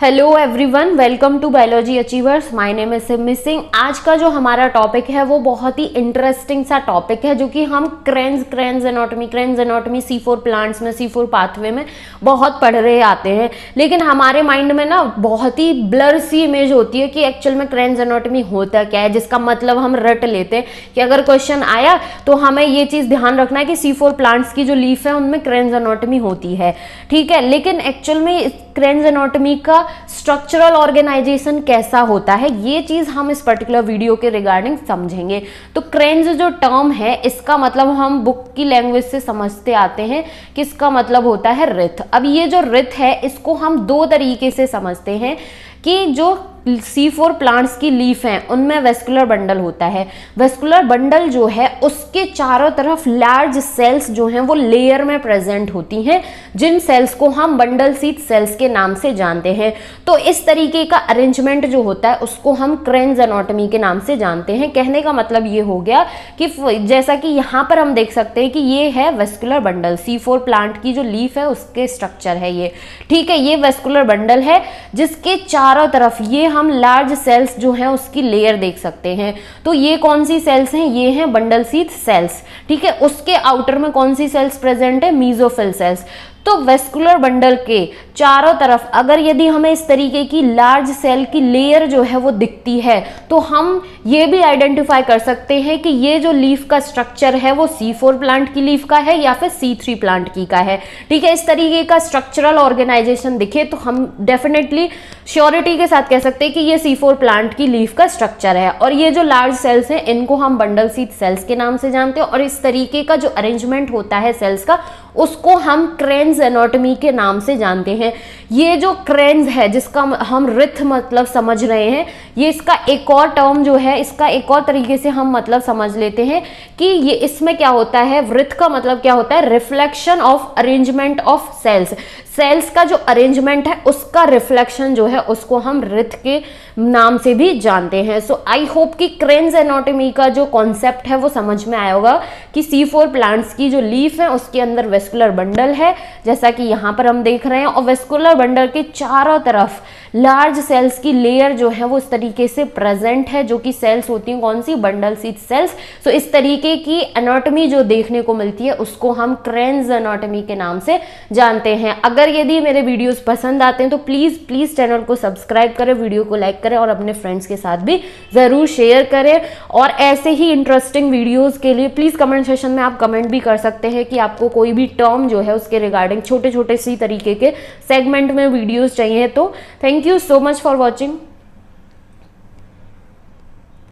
Hello everyone, welcome to biology achievers. My name is Simi Singh. आज का जो हमारा टॉपिक है वो बहुत ही इंटरेस्टिंग सा टॉपिक है, जो कि हम क्रेन्स एनाटॉमी C4 प्लांट्स में, C4 पाथवे में बहुत पढ़ रहे आते हैं। लेकिन हमारे माइंड में ना बहुत ही ब्लर सी इमेज होती है कि एक्चुअल में क्रेन्स एनाटॉमी होता क्या है, जिसका मतलब हम रट लेते हैं कि अगर क्वेश्चन आया तो हमें ये चीज़ ध्यान रखना है कि C4 प्लांट्स की जो लीफ है उनमें क्रेन्स एनाटॉमी होती है, ठीक है। लेकिन एक्चुअल में क्रेन्स एनाटॉमी का स्ट्रक्चरल ऑर्गेनाइजेशन कैसा होता है, ये चीज हम इस पर्टिकुलर वीडियो के रिगार्डिंग समझेंगे। तो क्रेन्स जो टर्म है, इसका मतलब हम बुक की लैंग्वेज से समझते आते हैं कि इसका मतलब होता है रिथ। अब ये जो रिथ है, इसको हम दो तरीके से समझते हैं कि जो C4 प्लांट्स की लीफ हैं उनमें वेस्कुलर बंडल होता है। वेस्कुलर बंडल जो है उसके चारों तरफ लार्ज सेल्स जो हैं वो लेयर में प्रेजेंट होती हैं, जिन सेल्स को हम बंडल सीथ सेल्स के नाम से जानते हैं। तो इस तरीके का अरेंजमेंट जो होता है उसको हम क्रेन्स एनाटॉमी के नाम से जानते हैं। कहने का मतलब ये हो गया कि जैसा कि यहाँ पर हम देख सकते हैं कि ये है वेस्कुलर बंडल, C4 प्लांट की जो लीफ है उसके स्ट्रक्चर है ये, ठीक है। ये वेस्कुलर बंडल है जिसके चारों तरफ ये हम लार्ज सेल्स जो हैं उसकी लेयर देख सकते हैं। तो ये कौन सी सेल्स हैं? ये हैं बंडल सीथ सेल्स, ठीक है। उसके आउटर में कौन सी सेल्स प्रेजेंट है? Mesophyll cells. तो वेस्कुलर बंडल के चारों तरफ अगर यदि हमें इस तरीके की लार्ज सेल की लेयर जो है वो दिखती है तो हम ये भी आइडेंटिफाई कर सकते हैं कि ये जो लीफ का स्ट्रक्चर है वो C4 प्लांट की लीफ का है या फिर C3 प्लांट की का है, ठीक है। इस तरीके का स्ट्रक्चरल ऑर्गेनाइजेशन दिखे तो हम डेफिनेटली श्योरिटी के साथ कह सकते हैं कि ये C4 प्लांट की लीफ का स्ट्रक्चर है। और ये जो लार्ज सेल्स हैं इनको हम बंडल सीथ सेल्स के नाम से जानते हैं। और इस तरीके का जो अरेंजमेंट होता है सेल्स का उसको हम क्रेन्स एनाटॉमी के नाम से जानते हैं। ये जो क्रेन्स है जिसका हम रिथ मतलब समझ रहे हैं, ये इसका एक और टर्म जो है, इसका एक और तरीके से हम मतलब समझ लेते हैं कि ये इसमें क्या होता है। रिथ का मतलब क्या होता है? Reflection of arrangement of cells. Cells का जो अरेंजमेंट है उसका रिफ्लेक्शन जो है उसको हम रिथ के नाम से भी जानते हैं। सो आई होप कि क्रेन्स एनाटॉमी का जो कॉन्सेप्ट है वो समझ में आया होगा कि C4 प्लांट्स की जो लीफ है उसके अंदर वेस्कुलर बंडल है, जैसा कि यहाँ पर हम देख रहे हैं। और वेस्कुलर बंडल के चारों तरफ लार्ज सेल्स की लेयर जो है वो इस तरीके से प्रेजेंट है, जो कि सेल्स होती हैं कौन सी? Bundle sheath cells. सो इस तरीके की एनाटॉमी जो देखने को मिलती है उसको हम क्रेन्स एनाटॉमी के नाम से जानते हैं। अगर यदि मेरे वीडियोस पसंद आते हैं तो प्लीज चैनल को सब्सक्राइब करें, वीडियो को लाइक करें और अपने फ्रेंड्स के साथ भी जरूर शेयर करें। और ऐसे ही इंटरेस्टिंग वीडियोस के लिए प्लीज कमेंट सेक्शन में आप कमेंट भी कर सकते हैं कि आपको कोई भी टर्म जो है उसके रिगार्डिंग छोटे छोटे सी तरीके के सेगमेंट में वीडियोस चाहिए। तो thank you so much for watching.